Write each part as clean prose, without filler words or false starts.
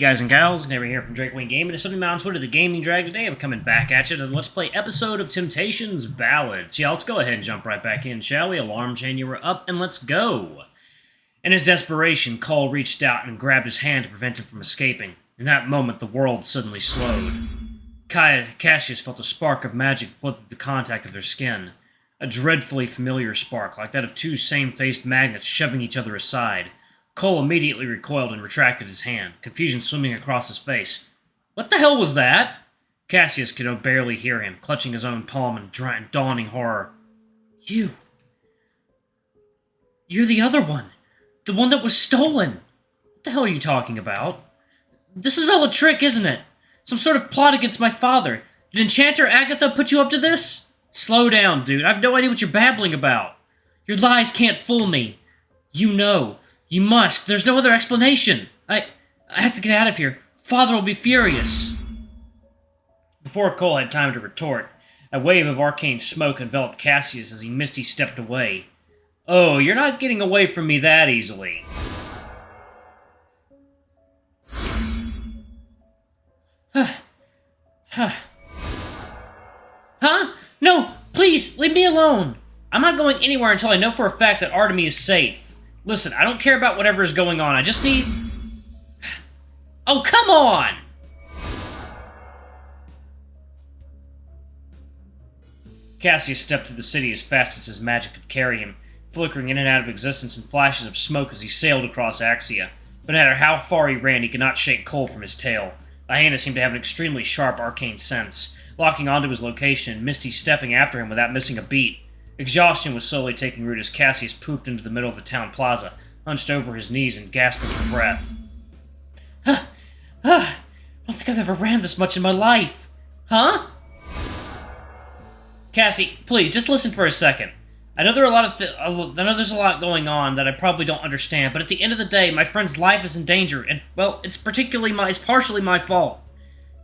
guys and gals, Never here from Drakewing Gaming. It's something on Twitter, the Gaming Drag. Today I'm coming back at you to the Let's Play episode of Temptation's Ballad. So yeah, let's go ahead and jump right back in, shall we? Alarm chain, you were up, and let's go. In his desperation, Cole reached out and grabbed his hand to prevent him from escaping. In that moment, the world suddenly slowed. Cassius felt a spark of magic flood through the contact of their skin. A dreadfully familiar spark, like that of two same-faced magnets shoving each other aside. Cole immediately recoiled and retracted his hand, confusion swimming across his face. What the hell was that? Cassius could barely hear him, clutching his own palm in dawning horror. You're the other one. The one that was stolen. What the hell are you talking about? This is all a trick, isn't it? Some sort of plot against my father. Did Enchanter Agatha put you up to this? Slow down, dude. I have no idea what you're babbling about. Your lies can't fool me. You know. You must. There's no other explanation. I have to get out of here. Father will be furious. Before Cole had time to retort, a wave of arcane smoke enveloped Cassius as he misty-stepped away. Oh, you're not getting away from me that easily. Huh? No, please, leave me alone. I'm not going anywhere until I know for a fact that Artemis is safe. Listen, I don't care about whatever is going on. I just need... Oh, come on! Cassius stepped through the city as fast as his magic could carry him, flickering in and out of existence in flashes of smoke as he sailed across Axia. But no matter how far he ran, he could not shake Cole from his tail. The hyena seemed to have an extremely sharp arcane sense, locking onto his location and Misty stepping after him without missing a beat. Exhaustion was slowly taking root as Cassius poofed into the middle of the town plaza, hunched over his knees and gasping for breath. I don't think I've ever ran this much in my life. Huh? Cassie, please, just listen for a second. I know there's a lot going on that I probably don't understand, but at the end of the day, my friend's life is in danger, and, well, it's partially my fault.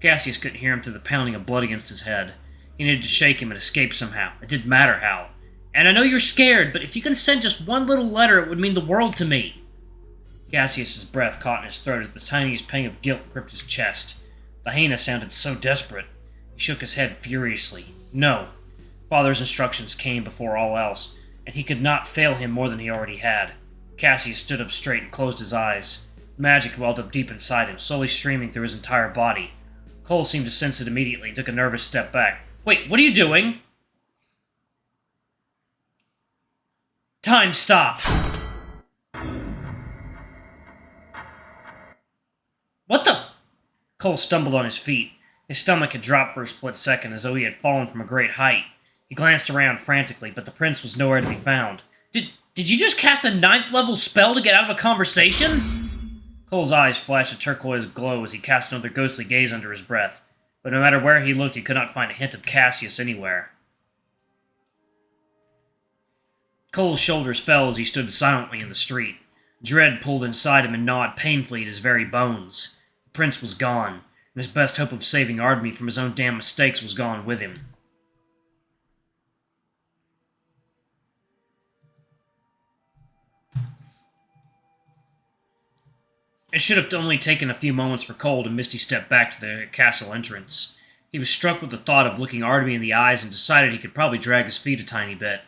Cassius couldn't hear him through the pounding of blood against his head. He needed to shake him and escape somehow. It didn't matter how. And I know you're scared, but if you can send just one little letter, it would mean the world to me. Cassius's breath caught in his throat as the tiniest pang of guilt gripped his chest. The hyena sounded so desperate. He shook his head furiously. No. Father's instructions came before all else, and he could not fail him more than he already had. Cassius stood up straight and closed his eyes. Magic welled up deep inside him, slowly streaming through his entire body. Cole seemed to sense it immediately and took a nervous step back. Wait, what are you doing? Time stopped. What the? Cole stumbled on his feet. His stomach had dropped for a split second, as though he had fallen from a great height. He glanced around frantically, but the prince was nowhere to be found. Did you just cast a 9th level spell to get out of a conversation? Cole's eyes flashed a turquoise glow as he cast another ghostly gaze under his breath. But no matter where he looked, he could not find a hint of Cassius anywhere. Cole's shoulders fell as he stood silently in the street. Dread pulled inside him and gnawed painfully at his very bones. The prince was gone, and his best hope of saving Artemis from his own damn mistakes was gone with him. It should have only taken a few moments for Cole to misty step back to the castle entrance. He was struck with the thought of looking Artemis in the eyes and decided he could probably drag his feet a tiny bit.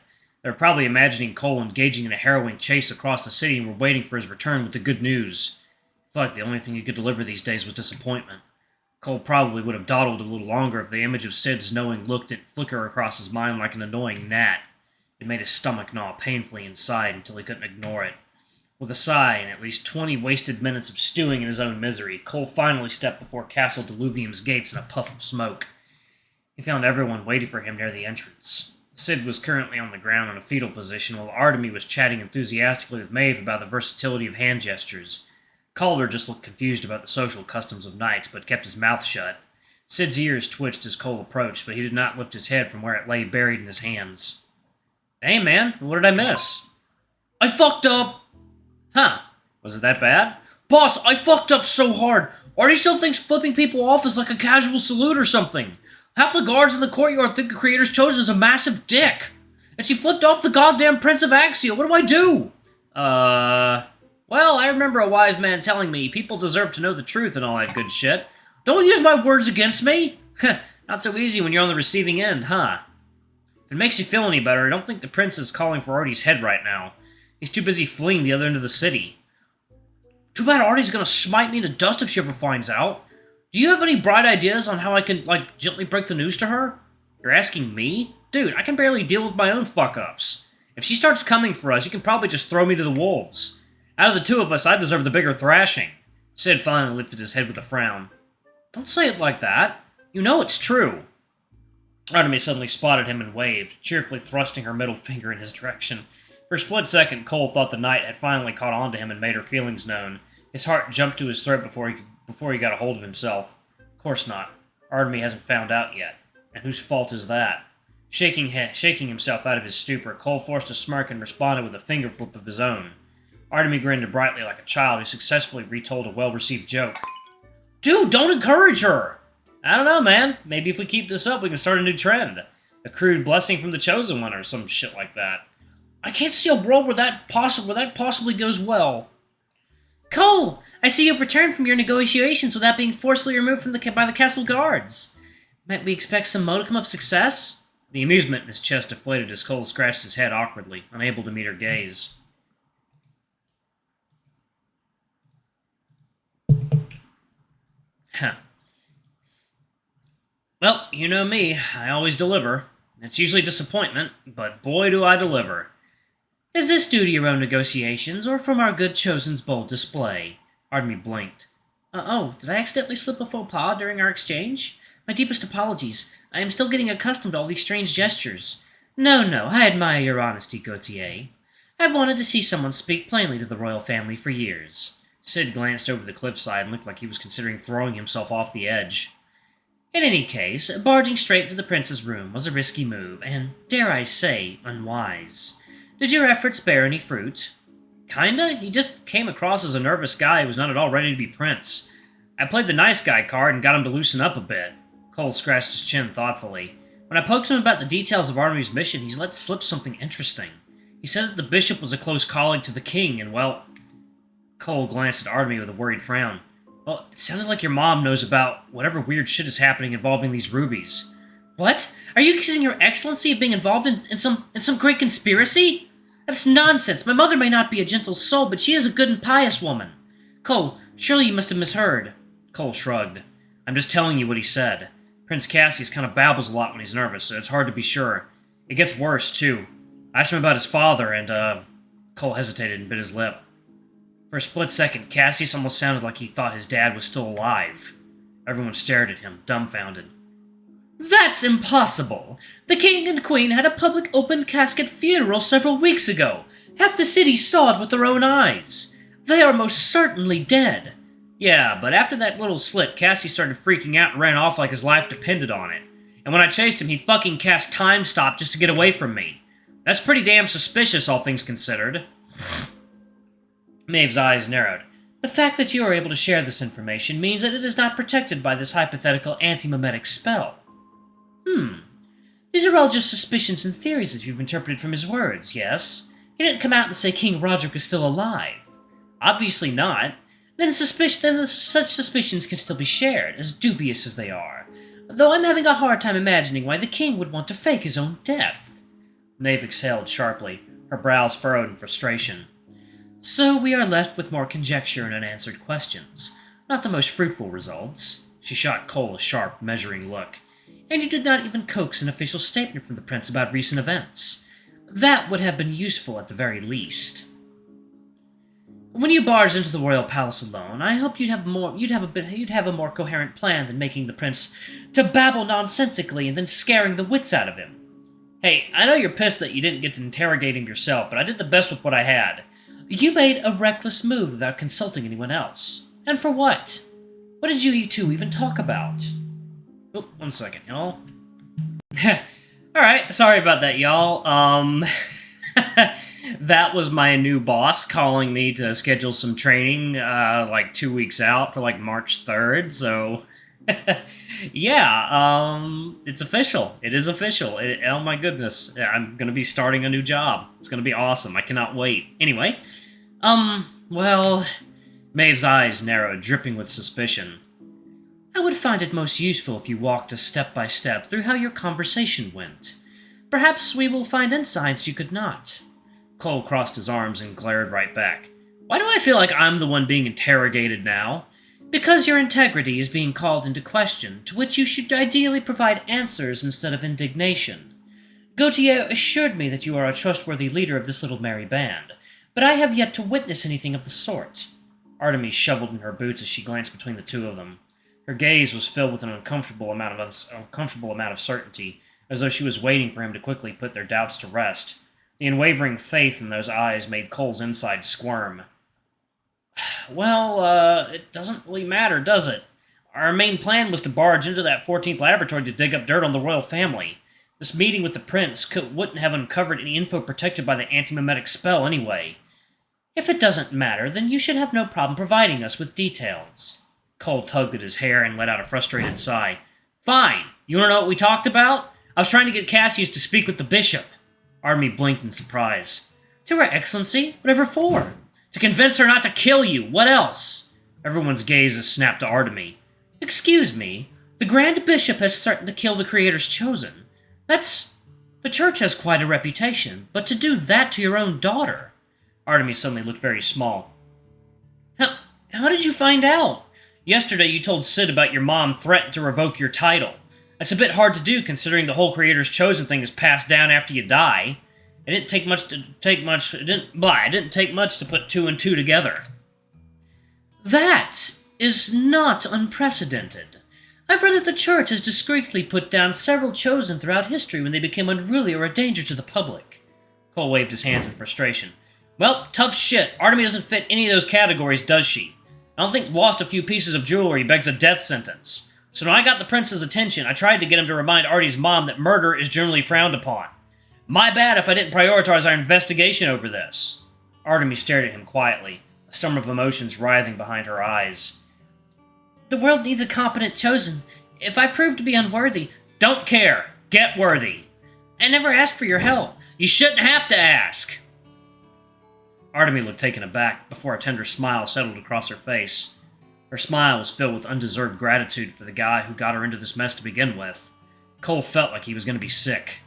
They were probably imagining Cole engaging in a harrowing chase across the city and were waiting for his return with the good news. He felt like the only thing he could deliver these days was disappointment. Cole probably would have dawdled a little longer if the image of Sid's knowing look didn't flicker across his mind like an annoying gnat. It made his stomach gnaw painfully inside until he couldn't ignore it. With a sigh and at least 20 wasted minutes of stewing in his own misery, Cole finally stepped before Castle Deluvium's gates in a puff of smoke. He found everyone waiting for him near the entrance. Sid was currently on the ground in a fetal position, while Artemis was chatting enthusiastically with Maeve about the versatility of hand gestures. Calder just looked confused about the social customs of knights, but kept his mouth shut. Sid's ears twitched as Cole approached, but he did not lift his head from where it lay buried in his hands. Hey man, what did I miss? I fucked up! Huh, was it that bad? Boss, I fucked up so hard! Artie still thinks flipping people off is like a casual salute or something. Half the guards in the courtyard think the creator's chosen as a massive dick. And she flipped off the goddamn Prince of Axia. What do I do? Well, I remember a wise man telling me people deserve to know the truth and all that good shit. Don't use my words against me! Not so easy when you're on the receiving end, huh? If it makes you feel any better, I don't think the prince is calling for Artie's head right now. He's too busy fleeing the other end of the city. Too bad Artie's gonna smite me into dust if she ever finds out. Do you have any bright ideas on how I can, gently break the news to her? You're asking me? Dude, I can barely deal with my own fuck-ups. If she starts coming for us, you can probably just throw me to the wolves. Out of the two of us, I deserve the bigger thrashing. Sid finally lifted his head with a frown. Don't say it like that. You know it's true. Artemis suddenly spotted him and waved, cheerfully thrusting her middle finger in his direction. For a split second, Cole thought the knight had finally caught on to him and made her feelings known. His heart jumped to his throat before he got a hold of himself. Of course not. Artemis hasn't found out yet. And whose fault is that? Shaking himself out of his stupor, Cole forced a smirk and responded with a finger flip of his own. Artemis grinned brightly like a child who successfully retold a well-received joke. Dude, don't encourage her! I don't know, man. Maybe if we keep this up, we can start a new trend. A crude blessing from the Chosen One or some shit like that. I can't see a world where that possibly goes well. Cole, I see you've returned from your negotiations without being forcibly removed by the castle guards. Might we expect some modicum of success? The amusement in his chest deflated as Cole scratched his head awkwardly, unable to meet her gaze. Huh. Well, you know me. I always deliver. It's usually disappointment, but boy do I deliver. Is this due to your own negotiations, or from our good Chosen's bold display? Artemis blinked. Oh, did I accidentally slip a faux pas during our exchange? My deepest apologies. I am still getting accustomed to all these strange gestures. No, I admire your honesty, Gautier. I've wanted to see someone speak plainly to the royal family for years. Sid glanced over the cliffside and looked like he was considering throwing himself off the edge. In any case, barging straight into the prince's room was a risky move, and, dare I say, unwise. Did your efforts bear any fruit? Kinda. He just came across as a nervous guy who was not at all ready to be prince. I played the nice guy card and got him to loosen up a bit. Cole scratched his chin thoughtfully. When I poked him about the details of Artemis' mission, he's let slip something interesting. He said that the bishop was a close colleague to the king, and, well... Cole glanced at Artemis with a worried frown. Well, it sounded like your mom knows about whatever weird shit is happening involving these rubies. What? Are you accusing your excellency of being involved in some great conspiracy? That's nonsense. My mother may not be a gentle soul, but she is a good and pious woman. Cole, surely you must have misheard. Cole shrugged. I'm just telling you what he said. Prince Cassius kind of babbles a lot when he's nervous, so it's hard to be sure. It gets worse, too. I asked him about his father, and, Cole hesitated and bit his lip. For a split second, Cassius almost sounded like he thought his dad was still alive. Everyone stared at him, dumbfounded. That's impossible! The king and queen had a public open-casket funeral several weeks ago. Half the city saw it with their own eyes. They are most certainly dead. Yeah, but after that little slit, Cassius started freaking out and ran off like his life depended on it. And when I chased him, he fucking cast Time Stop just to get away from me. That's pretty damn suspicious, all things considered. Maeve's eyes narrowed. The fact that you are able to share this information means that it is not protected by this hypothetical anti-mimetic spell. These are all just suspicions and theories that you've interpreted from his words, yes? He didn't come out and say King Roderick is still alive. Obviously not. Then such suspicions can still be shared, as dubious as they are. Though I'm having a hard time imagining why the king would want to fake his own death. Maeve exhaled sharply, her brows furrowed in frustration. So we are left with more conjecture and unanswered questions. Not the most fruitful results. She shot Cole a sharp, measuring look. And you did not even coax an official statement from the prince about recent events. That would have been useful at the very least. When you barged into the royal palace alone, I hoped you'd have a more coherent plan than making the prince to babble nonsensically and then scaring the wits out of him. Hey, I know you're pissed that you didn't get to interrogate him yourself, but I did the best with what I had. You made a reckless move without consulting anyone else. And for what? What did you two even talk about? Oh, 1 second, y'all. Alright, sorry about that, y'all. That was my new boss calling me to schedule some training, 2 weeks out for, March 3rd, so... yeah, it's official. It is official. Oh my goodness. I'm gonna be starting a new job. It's gonna be awesome. I cannot wait. Anyway, Well, Maeve's eyes narrowed, dripping with suspicion. I would find it most useful if you walked us step by step through how your conversation went. Perhaps we will find insights you could not. Cole crossed his arms and glared right back. Why do I feel like I'm the one being interrogated now? Because your integrity is being called into question, to which you should ideally provide answers instead of indignation. Gautier assured me that you are a trustworthy leader of this little merry band, but I have yet to witness anything of the sort. Artemis shoveled in her boots as she glanced between the two of them. Her gaze was filled with an uncomfortable amount of certainty, as though she was waiting for him to quickly put their doubts to rest. The unwavering faith in those eyes made Cole's insides squirm. Well, it doesn't really matter, does it? Our main plan was to barge into that 14th laboratory to dig up dirt on the royal family. This meeting with the prince wouldn't have uncovered any info protected by the anti-mimetic spell anyway. If it doesn't matter, then you should have no problem providing us with details. Cole tugged at his hair and let out a frustrated sigh. Fine. You want to know what we talked about? I was trying to get Cassius to speak with the bishop. Army blinked in surprise. To her excellency? Whatever for? To convince her not to kill you. What else? Everyone's gazes snapped to Artemis. Excuse me. The Grand Bishop has threatened to kill the Creator's Chosen. The Church has quite a reputation, but to do that to your own daughter... Artemis suddenly looked very small. How did you find out? Yesterday you told Sid about your mom threatened to revoke your title. That's a bit hard to do, considering the whole Creator's Chosen thing is passed down after you die. It didn't take much to put two and two together. That is not unprecedented. I've read that the Church has discreetly put down several Chosen throughout history when they became unruly or a danger to the public. Cole waved his hands in frustration. Well, tough shit. Artemis doesn't fit any of those categories, does she? I don't think lost a few pieces of jewelry begs a death sentence. So when I got the prince's attention, I tried to get him to remind Artie's mom that murder is generally frowned upon. My bad if I didn't prioritize our investigation over this. Artemis stared at him quietly, a storm of emotions writhing behind her eyes. The world needs a competent Chosen. If I prove to be unworthy... Don't care. Get worthy. I never asked for your help. You shouldn't have to ask. Artemis looked taken aback before a tender smile settled across her face. Her smile was filled with undeserved gratitude for the guy who got her into this mess to begin with. Cole felt like he was going to be sick.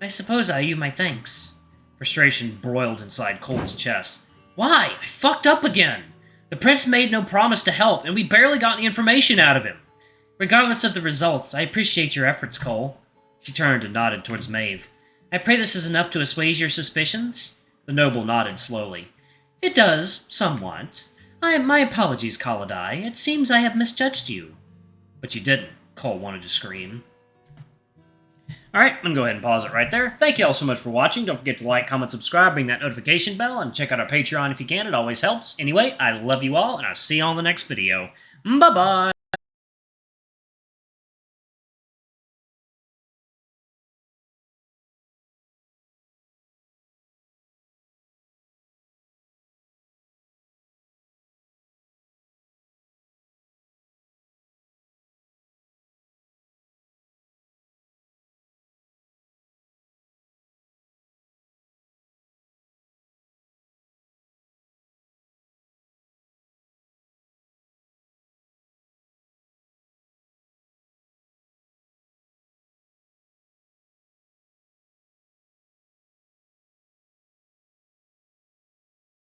I suppose I owe you my thanks. Frustration broiled inside Cole's chest. Why? I fucked up again. The prince made no promise to help, and we barely got the information out of him. Regardless of the results, I appreciate your efforts, Cole. She turned and nodded towards Maeve. I pray this is enough to assuage your suspicions? The noble nodded slowly. It does, somewhat. My apologies, Kaladai. It seems I have misjudged you. But you didn't, Cole wanted to scream. Alright, I'm going to go ahead and pause it right there. Thank you all so much for watching. Don't forget to like, comment, subscribe, ring that notification bell, and check out our Patreon if you can. It always helps. Anyway, I love you all, and I'll see you all in the next video. Bye-bye!